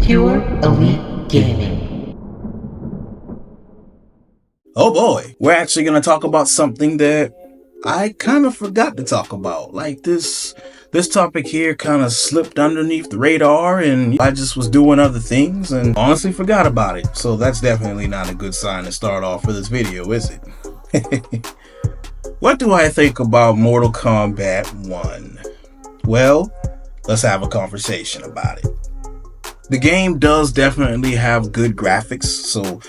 Pure Elite Gaming. Oh boy, we're actually going to talk about something that I kind of forgot to talk about. Like this topic here kind of slipped underneath the radar and I just was doing other things and honestly forgot about it. So that's definitely not a good sign to start off for this video, is it? What do I think about Mortal Kombat 1? Well, let's have a conversation about it. The game does definitely have good graphics, so,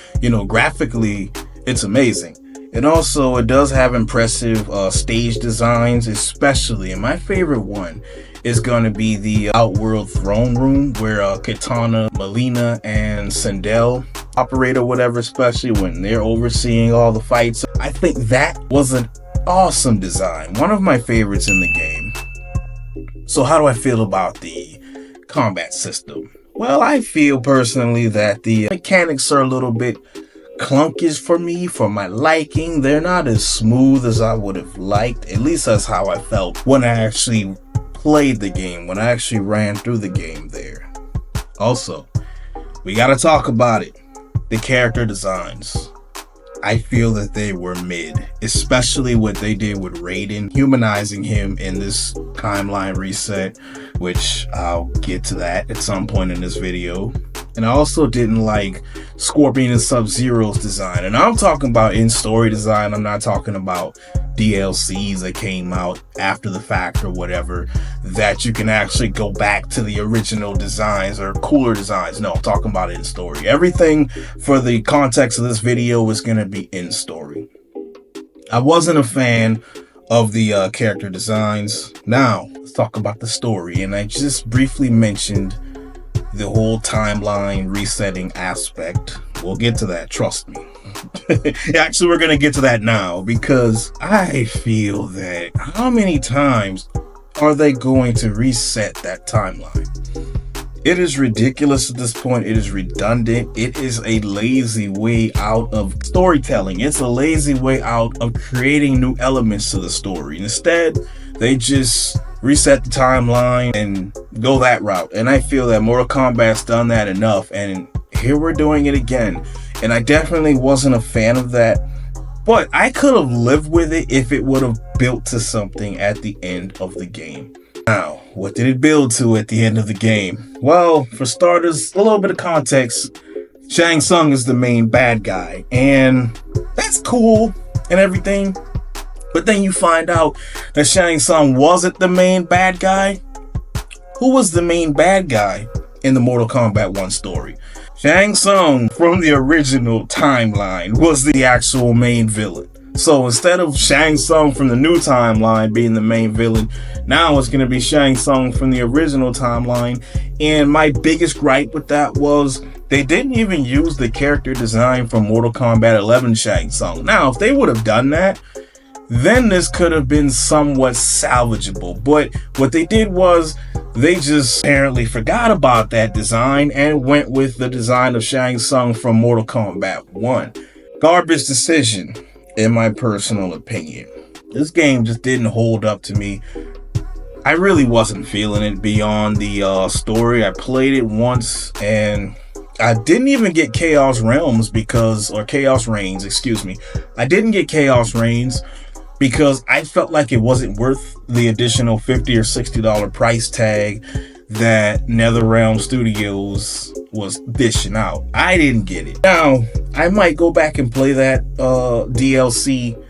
graphically, it's amazing. And also, it does have impressive stage designs, especially, and my favorite one is going to be the Outworld Throne Room, where Kitana, Melina, and Sindel operate or whatever, especially when they're overseeing all the fights. I think that was an awesome design, one of my favorites in the game. So how do I feel about the combat system? Well, I feel personally that the mechanics are a little bit clunkish for me, for my liking. They're not as smooth as I would have liked. At least that's how I felt when I actually played the game, when I actually ran through the game there. Also, we gotta talk about it. The character designs. I feel that they were mid, especially what they did with Raiden, humanizing him in this timeline reset, which I'll get to that at some point in this video. And I also didn't like Scorpion and Sub-Zero's design. And I'm talking about in-story design. I'm not talking about DLCs that came out after the fact or whatever, that you can actually go back to the original designs or cooler designs. No, I'm talking about in-story. Everything for the context of this video is going to be in-story. I wasn't a fan of the character designs. Now, let's talk about the story. And I just briefly mentioned the whole timeline resetting aspect. We'll get to that, trust me. Actually, we're gonna get to that now because I feel that how many times are they going to reset that timeline? It is ridiculous at this point. It is redundant. It is a lazy way out of storytelling. It's a lazy way out of creating new elements to the story. Instead, they just reset the timeline and go that route. And I feel that Mortal Kombat's done that enough, and here we're doing it again. And I definitely wasn't a fan of that, but I could have lived with it if it would have built to something at the end of the game. Now, what did it build to at the end of the game? Well, for starters, a little bit of context. Shang Tsung is the main bad guy, and that's cool and everything. But then you find out that Shang Tsung wasn't the main bad guy. Who was the main bad guy in the Mortal Kombat 1 story? Shang Tsung from the original timeline was the actual main villain. So instead of Shang Tsung from the new timeline being the main villain, now it's going to be Shang Tsung from the original timeline. And my biggest gripe with that was they didn't even use the character design from Mortal Kombat 11 Shang Tsung. Now, if they would have done that, then this could have been somewhat salvageable. But what they did was they just apparently forgot about that design and went with the design of Shang Tsung from Mortal Kombat 1. Garbage decision, in my personal opinion. This game just didn't hold up to me. I really wasn't feeling it beyond the story. I played it once and I didn't even get Chaos Reigns, excuse me. I didn't get Chaos Reigns because I felt like it wasn't worth the additional $50 or $60 price tag that NetherRealm Studios was dishing out. I didn't get it. Now, I might go back and play that DLC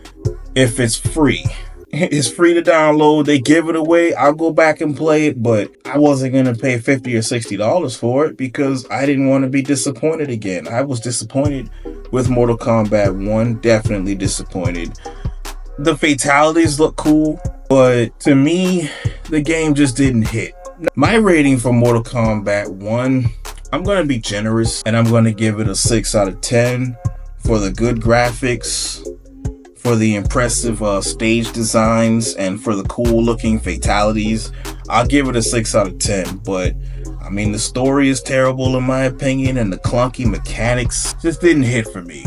if it's free. It's free to download. They give it away. I'll go back and play it, but I wasn't going to pay $50 or $60 for it because I didn't want to be disappointed again. I was disappointed with Mortal Kombat 1. Definitely disappointed. The fatalities look cool, but to me, the game just didn't hit. My rating for Mortal Kombat 1, I'm going to be generous and I'm going to give it a 6 out of 10 for the good graphics, for the impressive stage designs, and for the cool looking fatalities. I'll give it a 6 out of 10, but I mean, the story is terrible in my opinion and the clunky mechanics just didn't hit for me.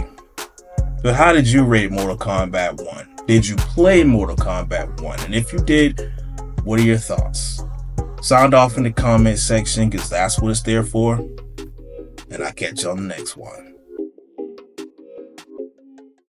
But how did you rate Mortal Kombat 1? Did you play Mortal Kombat 1? And if you did, what are your thoughts? Sound off in the comment section because that's what it's there for. and I'll catch you on the next one.